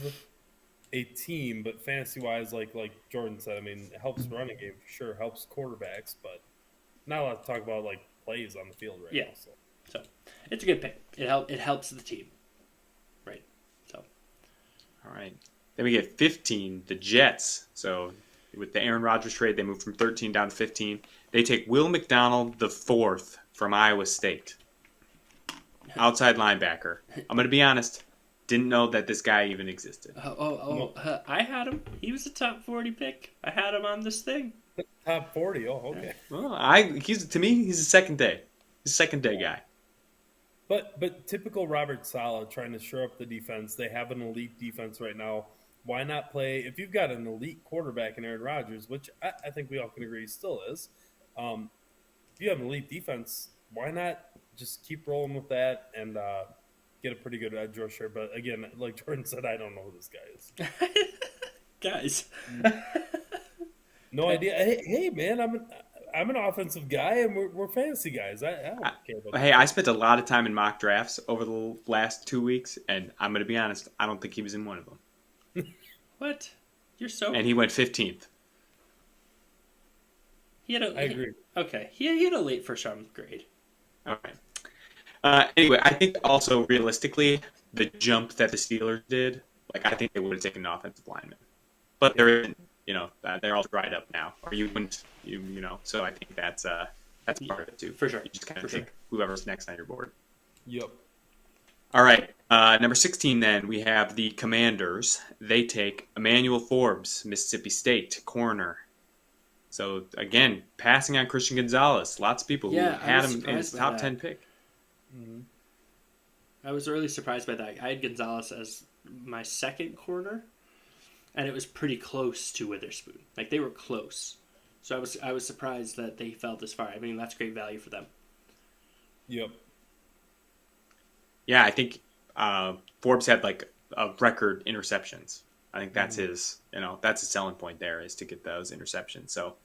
a team, but fantasy-wise, like Jordan said, I mean, it helps running game for sure, helps quarterbacks, but not a lot to talk about like plays on the field right now. So it's a good pick. It helps the team, right? So, all right. Then we get 15, the Jets. So with the Aaron Rodgers trade, they moved from 13 down to 15. They take Will McDonald the fourth from Iowa State, outside linebacker. I'm going to be honest. Didn't know that this guy even existed. I had him. He was a top 40 pick. I had him on this thing. Top 40. Oh, okay. Well, he's a second day. He's a second day guy. But typical Robert Saleh trying to shore up the defense. They have an elite defense right now. Why not play if you've got an elite quarterback in Aaron Rodgers, which I think we all can agree he still is. If you have an elite defense, why not just keep rolling with that and get a pretty good edge rusher? But again, like Jordan said, I don't know who this guy is. Guys. No idea. Hey, man, I'm an offensive guy, and we're fantasy guys. I don't care about Hey, I spent a lot of time in mock drafts over the last 2 weeks, and I'm going to be honest, I don't think he was in one of them. What? You're so... And he went 15th. I agree. Okay. He had a late first round grade. All right. Anyway, I think also realistically, the jump that the Steelers did, I think they would have taken an offensive lineman. But there isn't, they're all dried up now. Or you wouldn't, so I think that's part of it too. For sure. You just kind of take whoever's next on your board. Yep. All right. Number 16 then, we have the Commanders. They take Emmanuel Forbes, Mississippi State, corner. So, again, passing on Christian Gonzalez. Lots of people who had him in his top 10 pick. Mm-hmm. I was really surprised by that. I had Gonzalez as my second corner, and it was pretty close to Witherspoon. They were close. So I was surprised that they fell this far. I mean, that's great value for them. Yep. Yeah, I think Forbes had a record interceptions. I think that's his, that's his selling point there is to get those interceptions. So,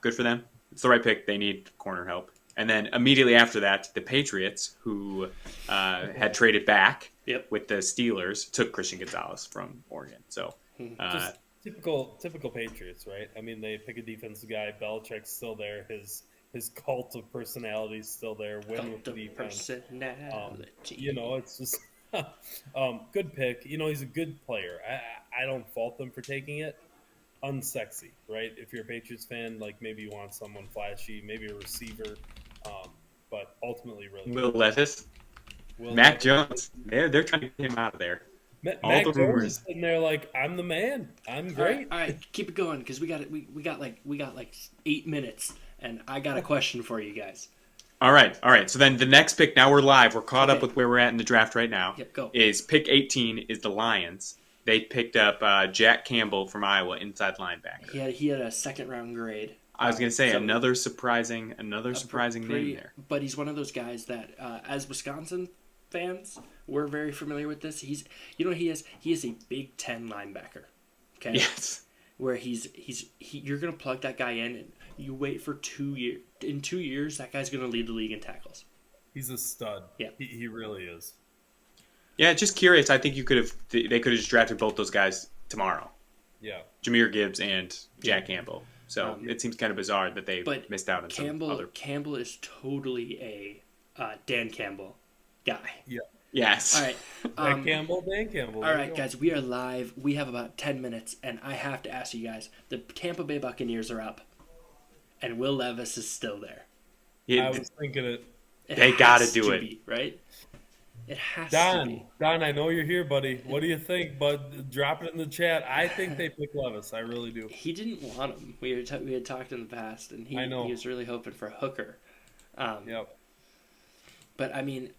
good for them. It's the right pick. They need corner help. And then immediately after that, the Patriots, who had traded back with the Steelers, took Christian Gonzalez from Oregon. So, just typical Patriots, right? I mean, they pick a defensive guy. Belichick's still there. His cult of personality is still there. Win with the defense. Personality. It's just good pick. He's a good player. I don't fault them for taking it. Unsexy, right? If you're a Patriots fan, maybe you want someone flashy, maybe a receiver, but ultimately really Will Levis, Mac Jones. They're trying to get him out of there. Mac Jones is sitting there I'm the man. I'm great. All right, keep it going because we got 8 minutes, and I got a question for you guys. All right. So then the next pick. Now we're live. We're caught up with where we're at in the draft right now. Yep, go. Is pick 18 is the Lions. They picked up Jack Campbell from Iowa, inside linebacker. He had a second round grade. I was going to say So- another surprising name there. But he's one of those guys that, as Wisconsin fans, we're very familiar with this. He's, you know, he is a Big Ten linebacker. Okay. Yes. Where you're gonna plug that guy in, and you wait for 2 years. In 2 years, that guy's gonna lead the league in tackles. He's a stud. Yeah. He really is. Yeah, just curious. I think they could have just drafted both those guys tomorrow. Yeah. Jameer Gibbs and Jack Campbell. So it seems kind of bizarre that they But missed out on some other. Campbell is totally a Dan Campbell guy. Yeah. Yes. All right. Dan Campbell. All There right, you go. guys, we are live. We have about 10 minutes, and I have to ask you guys: the Tampa Bay Buccaneers are up, and Will Levis is still there. I was thinking it. They has gotta do to it. be, right? It has to be. Don, I know you're here, buddy. What do you think? But drop it in the chat. I think they pick Levis. I really do. He didn't want him. We had talked in the past, and he I know. was really hoping for Hooker. Yep. But I mean,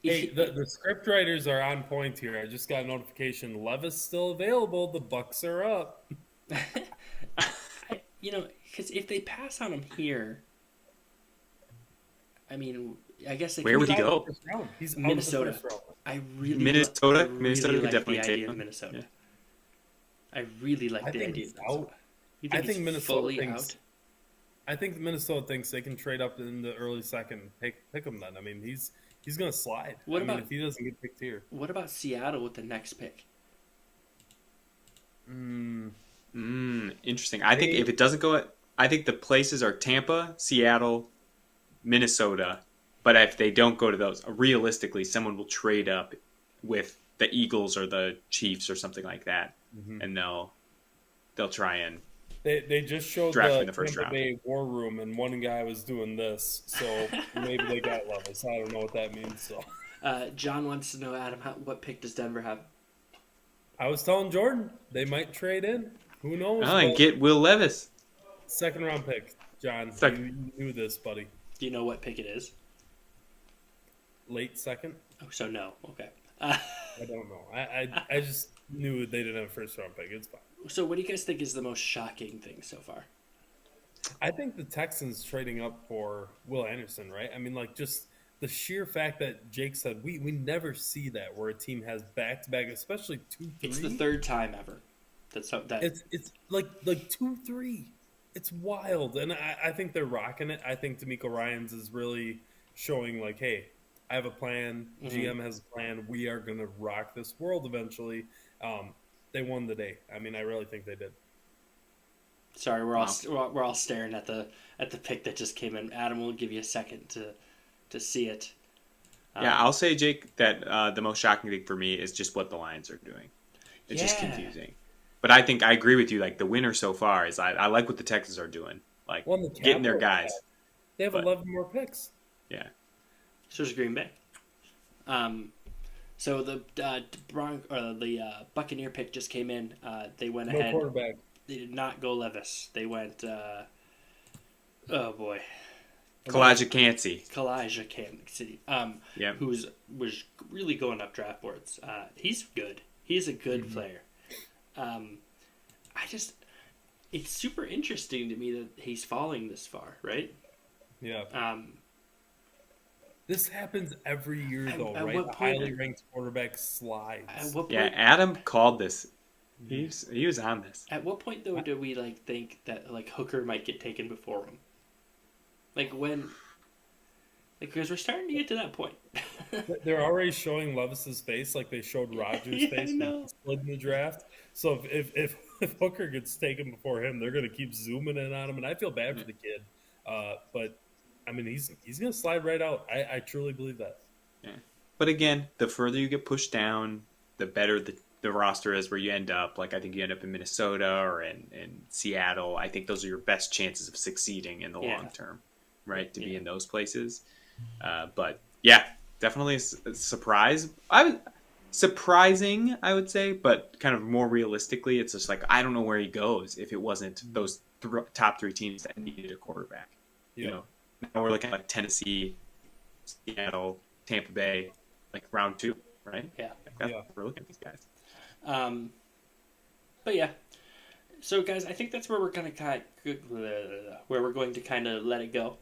Hey, the script writers are on point here. I just got a notification. Levis still available. The Bucks are up. because if they pass on him here, I mean, I guess they Where would he He's out go? of the first round. He's Minnesota. out of the first round. I really Minnesota? I really Minnesota could like definitely the take idea him. of Minnesota. Yeah. I really like I the think idea. he's of Minnesota. out. You I think think he's Minnesota fully thinks- out? I think Minnesota thinks they can trade up in the early second. Pick him then. I mean, he's going to slide. What I about- mean, if he doesn't get picked here? What about Seattle with the next pick? Interesting. I think if it doesn't go, I think the places are Tampa, Seattle, Minnesota. But if they don't go to those, realistically, someone will trade up with the Eagles or the Chiefs or something like that, and they'll try and. They just showed Draft the in the first Tampa round. Bay War Room, and one guy was doing this, so maybe they got Levis. I don't know what that means. So John wants to know, Adam, what pick does Denver have? I was telling Jordan they might trade in. Who knows? Oh, and But get Will Levis. second round pick, John. Second. You knew this, buddy. Do you know what pick it is? Late second. Oh, so no. Okay. I don't know. I just knew they didn't have a first round pick. It's fine. So what do you guys think is the most shocking thing so far? I think the Texans trading up for Will Anderson, right? I mean, like, just the sheer fact that Jake said we never see that where a team has back to back, especially 2-3. It's the third time ever. That It's like 2-3. It's wild, and I think they're rocking it. I think D'Amico Ryans is really showing like, hey, I have a plan. GM has a plan. We are gonna rock this world eventually. They won the day. I mean, I really think they did. Sorry, we're all staring at the pick that just came in. Adam will give you a second to see it. Yeah, I'll say, Jake, that the most shocking thing for me is just what the Lions are doing. It's just Yeah. confusing. But I think I agree with you. Like, the winner so far is I like what the Texans are doing. Like, Well, the getting their guys. Capitals, they have But- 11 more picks. Yeah. So does Green Bay. So the Buccaneer pick just came in. They went No ahead. quarterback. They did not go Levis. They went. Oh boy, Kalijah Cansey. Kalijah City. Yep. Was really going up draft boards. He's good. He's a good player. It's super interesting to me that he's falling this far, right? Yeah. This happens every year, though, at right? what The point- highly ranked quarterback slides. At what point? Yeah, Adam called this. He was on this. At what point though do we think that Hooker might get taken before him? Because we're starting to get to that point. They're already showing Levis's face like they showed Rodgers' Yeah, I face when know. he slid in the draft. So if Hooker gets taken before him, they're going to keep zooming in on him, and I feel bad for the kid. But I mean, he's going to slide right out. I truly believe that. Yeah. But again, the further you get pushed down, the better the roster is where you end up. Like, I think you end up in Minnesota or in Seattle. I think those are your best chances of succeeding in the long term, right? To be in those places. But yeah, definitely a surprise. Surprising, I would say, but kind of more realistically, it's just like, I don't know where he goes if it wasn't those top three teams that needed a quarterback. Yeah. You know, now we're looking at like Tennessee, Seattle, Tampa Bay, like round 2, right? Yeah. Like, that's what we're looking at these guys. But yeah. So guys, I think that's where we're gonna kind of let it go.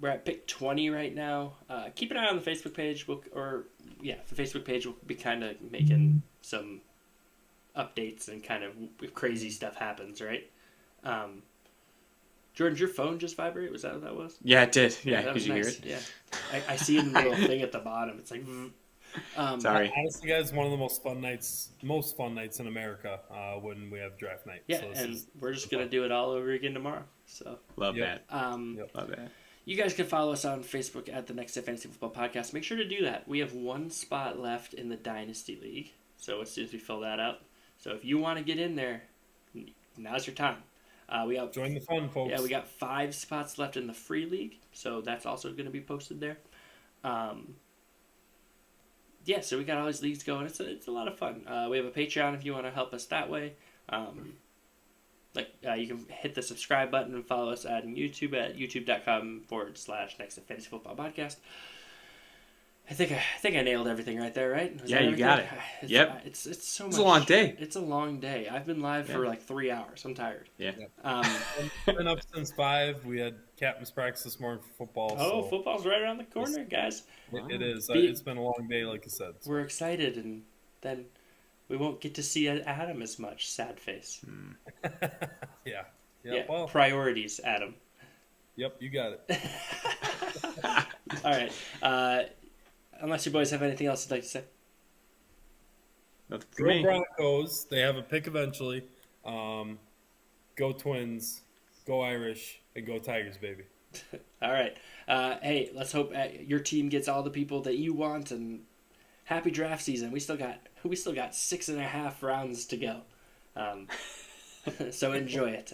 We're at pick 20 right now. Keep an eye on the Facebook page. The Facebook page will be kind of making some updates and kind of if crazy stuff happens, right? Jordan, did your phone just vibrate? Was that what that was? Yeah, it did. Yeah, Yeah, that could was you nice. hear it? Yeah, I see it in the little thing at the bottom. It's like, Sorry. Honestly, guys, one of the most fun nights in America when we have draft night. yeah, So this and is we're just gonna do it all over again tomorrow. So, Love Yep. that. Yep. Love that. you guys can follow us on Facebook at the Next Step Fantasy Football Podcast. Make sure to do that. We have one spot left in the Dynasty League. So as soon as we fill that up, so if you want to get in there, now's your time. We got join the fun, folks. Yeah, we got 5 spots left in the free league, so that's also going to be posted there. Yeah, so we got all these leagues going. It's a lot of fun. We have a Patreon if you want to help us that way. You can hit the subscribe button and follow us at YouTube at youtube.com/Next Step Fantasy Football Podcast. I think I nailed everything right there, right? Yeah, you got it. Yep. It's so much. It's a long day. It's a long day. I've been live for like 3 hours. I'm tired. Yeah. We've been up since 5. We had captain's practice this morning for football. Oh, so football's right around the corner, guys. it is. Be- It's been a long day, like you said. So. We're excited, and then we won't get to see Adam as much. Sad face. Yeah. Yeah. Well. Priorities, Adam. Yep. You got it. All right. Unless you boys have anything else you'd like to say. Nothing for Go me. Broncos. They have a pick eventually. Go Twins. Go Irish. And go Tigers, baby. All right. Hey, let's hope your team gets all the people that you want, and happy draft season. We still got 6.5 rounds to go. So enjoy it.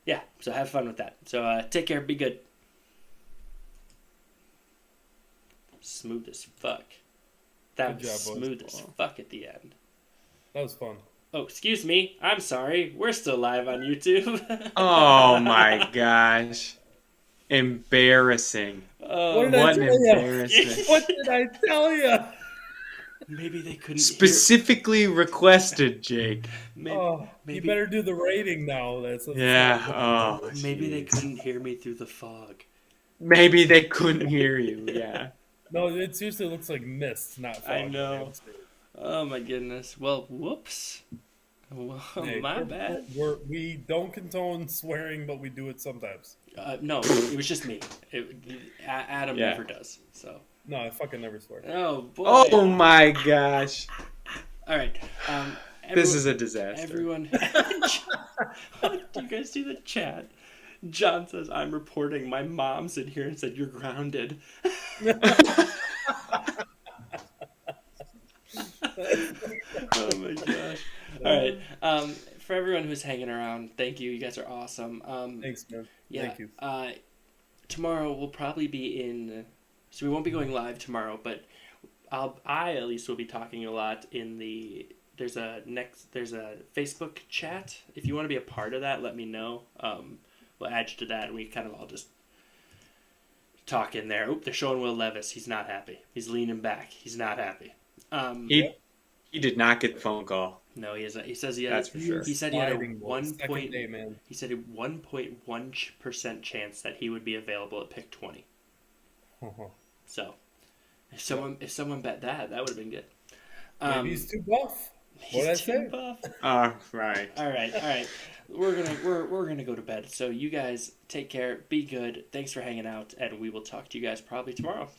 Yeah. So have fun with that. So take care. Be good. Smooth as fuck. That Good was job, boys. smooth as fuck at the end. That was fun. Oh, excuse me. I'm sorry. We're still live on YouTube. Oh my gosh. Embarrassing. Oh, What did I What an tell ya? embarrassment. What did I tell you? maybe they couldn't Specifically requested, Jake. hear. Oh, maybe- you better do the rating now. That's Yeah. Oh. Maybe they jeez. couldn't hear me through the fog. Maybe they couldn't hear you. Yeah. No, it seriously looks like mist, not fog. I know. Oh my goodness. Well, whoops. Well, Hey, my bad. We don't condone swearing, but we do it sometimes. No, it was just me. Adam Yeah. never does. So. No, I fucking never swear. Oh boy. Oh my gosh. All right. This is a disaster. Everyone. Do you guys see the chat? John says, "I'm reporting. My mom's in here and said you're grounded." Oh my gosh. All right. For everyone who's hanging around, thank you. You guys are awesome. Thanks, man. Yeah. Thank you. Tomorrow we'll probably be in. So we won't be going live tomorrow, but I at least will be talking a lot in the. There's a Facebook chat. If you want to be a part of that, let me know. We'll add you to that, and we kind of all just talk in there. Oop, they're showing Will Levis. He's not happy. He's leaning back. He's not happy. He did not get the phone call. No, he isn't. He says he had. That's for sure. He said he had a Sliding, boy. 1 Second point. day, man. He said a 1.1% chance that he would be available at pick 20. So, if someone bet that would have been good. Maybe he's too buff. What'd I He's too say? buff. Right. All right. We're gonna go to bed. So you guys take care. Be good. Thanks for hanging out, and we will talk to you guys probably tomorrow. So.